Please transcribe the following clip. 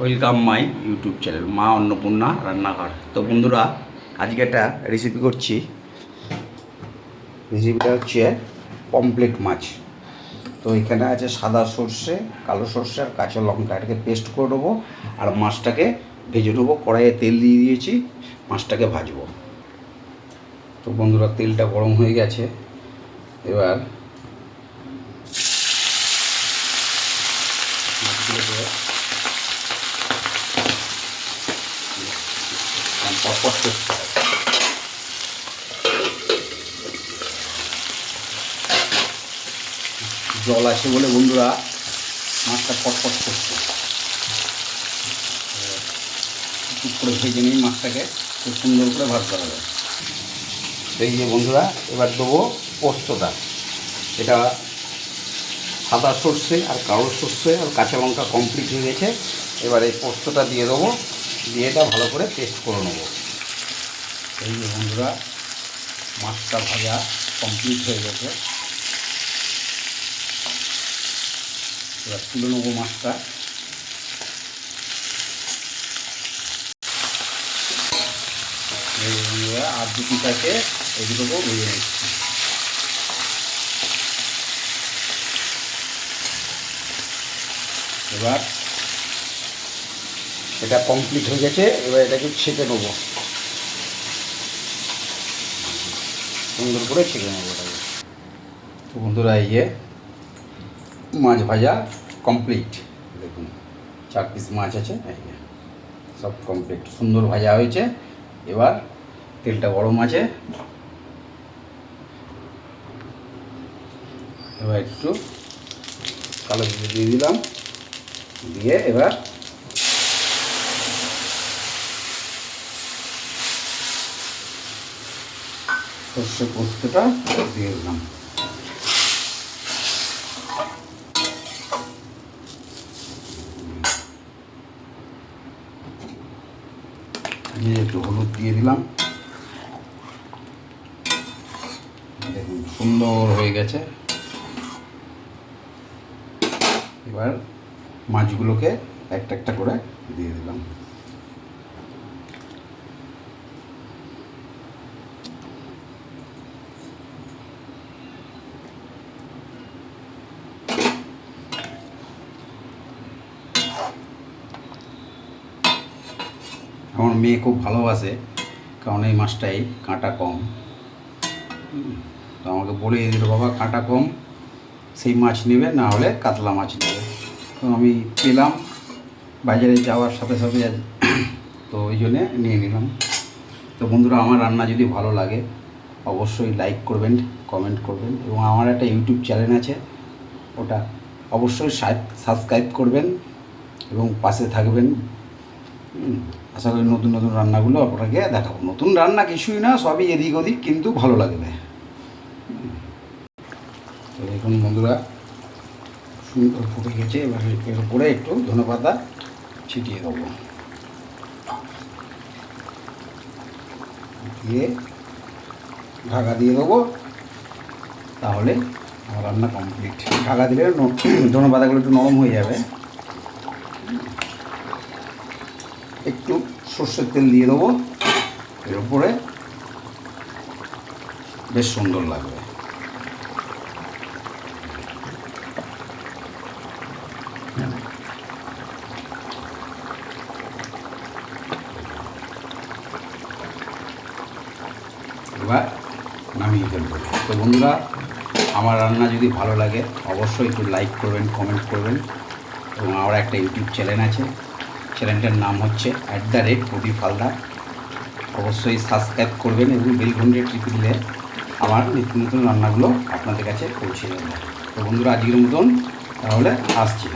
Welcome my YouTube channel মা অন্নপূর্ণা রান্নাঘর। তো বন্ধুরা, আজকে একটা রেসিপি করছি। রেসিপিটা হচ্ছে পমফ্রেট মাছ। তো এখানে আছে সাদা সর্ষে, কালো সর্ষে আর কাঁচা লঙ্কা। এটাকে পেস্ট করে নেবো আর মাছটাকে ভেজে নেবো। কড়াইয়ে তেল দিয়ে দিয়েছি, মাছটাকে ভাজবো। তো বন্ধুরা, তেলটা গরম হয়ে গেছে। এবার মাছগুলোকে পটপট করতে হবে। জল আছে বলে বন্ধুরা মাছটা পটপট করছে। চুপ করে ভেজে নিই মাছটাকে, খুব সুন্দর করে ভাজতে হবে। এই যে বন্ধুরা, এবার দেবো পোস্তটা। এটা সাদা সর্ষে আর কালো সর্ষে আর কাঁচা লঙ্কা কমপ্লিট হয়ে গেছে। এবার এই পোস্তটা দিয়ে দেবো, দিয়ে এটা ভালো করে পেস্ট করে নেবো। এই যে বন্ধুরা, মাছটা ভাজা কমপ্লিট হয়ে গেছে। এবার তুলে নেবো মাছটা। এই বন্ধুরা, আর দু পিসাকে এগুলোকেও ভেজে নিচ্ছি। এবার এটা কমপ্লিট হয়ে গেছে। এবার এটাকে ছেঁকে নেবো, সুন্দর করে ছেঁকে নেবো এটাকে। তো বন্ধুরা, এই যে মাছ ভাজা কমপ্লিট। দেখুন 4 পিস মাছ আছে, এই যে সব কমপ্লিট, সুন্দর ভাজা হয়েছে। এবার তেলটা গরম আছে, এবার একটু কালো জিরে দিয়ে দিলাম, দিয়ে এবার সর্ষে পোস্তটা দিয়ে দিলাম। দিয়ে একটু হলুদ দিয়ে দিলাম। দেখুন সুন্দর হয়ে গেছে। এবার মাছগুলোকে একটা একটা করে দিয়ে দিলাম। আমার মেয়ে খুব ভালোবাসে, কারণ এই মাছটাই কাঁটা কম। তো আমাকে বলে দিল, বাবা কাঁটা কম সেই মাছ নেবে, না হলে কাতলা মাছ নেবে। তো আমি পেলাম বাজারে যাওয়ার সাথে সাথে, তো ওই জন্যে নিয়ে নিলাম। তো বন্ধুরা, আমার রান্না যদি ভালো লাগে অবশ্যই লাইক করবেন, কমেন্ট করবেন, এবং আমার একটা ইউটিউব চ্যানেল আছে, ওটা অবশ্যই সাবস্ক্রাইব করবেন এবং পাশে থাকবেন। আশা করি নতুন নতুন রান্নাগুলো আপনাকে দেখাবো। নতুন রান্না কিছুই না, সবই এদিক ওদিক, কিন্তু ভালো লাগবে। তো দেখুন বন্ধুরা, সুন্দর ফুটে গেছে। এবার এর উপরে একটু ধনেপাতা ছিটিয়ে দেবো, দিয়ে ঢাকা দিয়ে দেবো। তাহলে আমার রান্না কমপ্লিট। ঢাকা দিলে ধনেপাতাগুলো একটু নরম হয়ে যাবে। একটু সর্ষের তেল দিয়ে দেবো এর উপরে, বেশ সুন্দর লাগবে। এবার নামিয়ে ফেলবো। তো বন্ধুরা, আমার রান্না যদি ভালো লাগে অবশ্যই একটু লাইক করবেন, কমেন্ট করবেন, এবং আমার একটা ইউটিউব চ্যানেল আছে, চ্যানেলটার নাম হচ্ছে @প্রদীপ হালদার। অবশ্যই সাবস্ক্রাইব করবেন এবং বেল ঘন্টি টিপে দিলে আমার নিত্য নতুন রান্নাগুলো আপনাদের কাছে পৌঁছে যাবে। তো বন্ধুরা, আজকের মতন তাহলে আসছি।